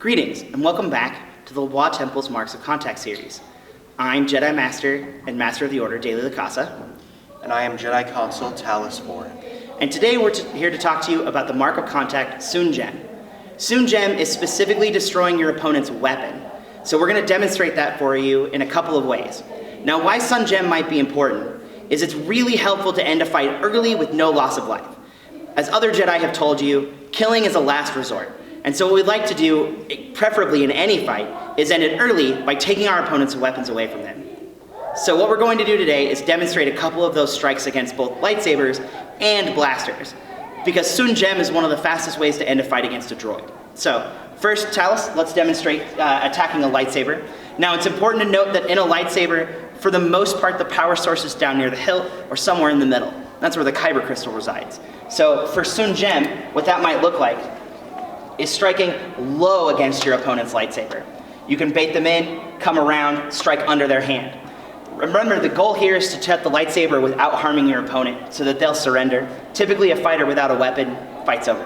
Greetings, and welcome back to the Les-Bois Temple's Marks of Contact series. I'm Jedi Master and Master of the Order, Daayli Lequasa. And I am Jedi Consul, Talis, Voren. And today we're here to talk to you about the Mark of Contact, Djem. Djem is specifically destroying your opponent's weapon. So we're going to demonstrate that for you in a couple of ways. Now, why Djem might be important is it's really helpful to end a fight early with no loss of life. As other Jedi have told you, killing is a last resort. And so what we'd like to do, preferably in any fight, is end it early by taking our opponent's weapons away from them. So what we're going to do today is demonstrate a couple of those strikes against both lightsabers and blasters, because Djem is one of the fastest ways to end a fight against a droid. So first, Talis, let's demonstrate attacking a lightsaber. Now it's important to note that in a lightsaber, for the most part, the power source is down near the hilt or somewhere in the middle. That's where the kyber crystal resides. So for Djem, what that might look like is striking low against your opponent's lightsaber. You can bait them in, come around, strike under their hand. Remember, the goal here is to set the lightsaber without harming your opponent so that they'll surrender. Typically, a fighter without a weapon fights over.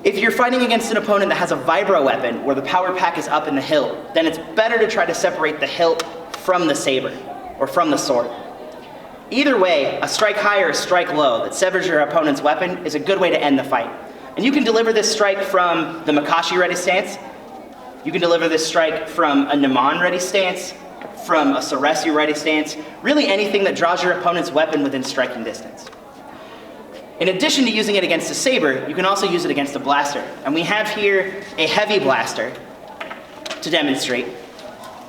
If you're fighting against an opponent that has a vibro weapon where the power pack is up in the hilt, then it's better to try to separate the hilt from the saber or from the sword. Either way, a strike high or a strike low that severs your opponent's weapon is a good way to end the fight. And you can deliver this strike from the Makashi ready stance. You can deliver this strike from a Naman ready stance, from a Saresi ready stance, really anything that draws your opponent's weapon within striking distance. In addition to using it against a saber, you can also use it against a blaster. And we have here a heavy blaster to demonstrate.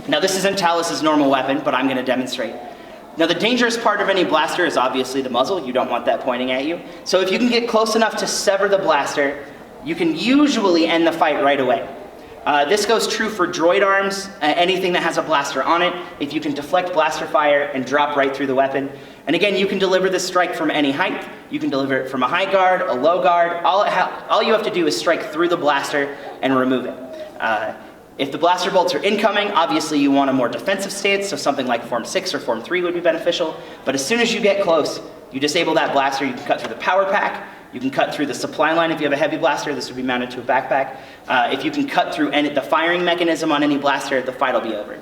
Now this isn't Talis' normal weapon, but I'm going to demonstrate. Now the dangerous part of any blaster is obviously the muzzle. You don't want that pointing at you. So if you can get close enough to sever the blaster, you can usually end the fight right away. This goes true for droid arms, anything that has a blaster on it. If you can deflect blaster fire and drop right through the weapon. And again, you can deliver this strike from any height. You can deliver it from a high guard, a low guard. All you have to do is strike through the blaster and remove it. If the blaster bolts are incoming, obviously you want a more defensive stance, so something like Form 6 or Form 3 would be beneficial. But as soon as you get close, you disable that blaster, you can cut through the power pack, you can cut through the supply line if you have a heavy blaster. This would be mounted to a backpack. If you can cut through the firing mechanism on any blaster, the fight will be over.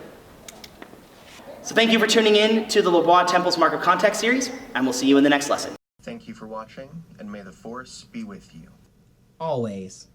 So thank you for tuning in to the Les-Bois Temple's Mark of Contact series, and we'll see you in the next lesson. Thank you for watching, and may the Force be with you. Always.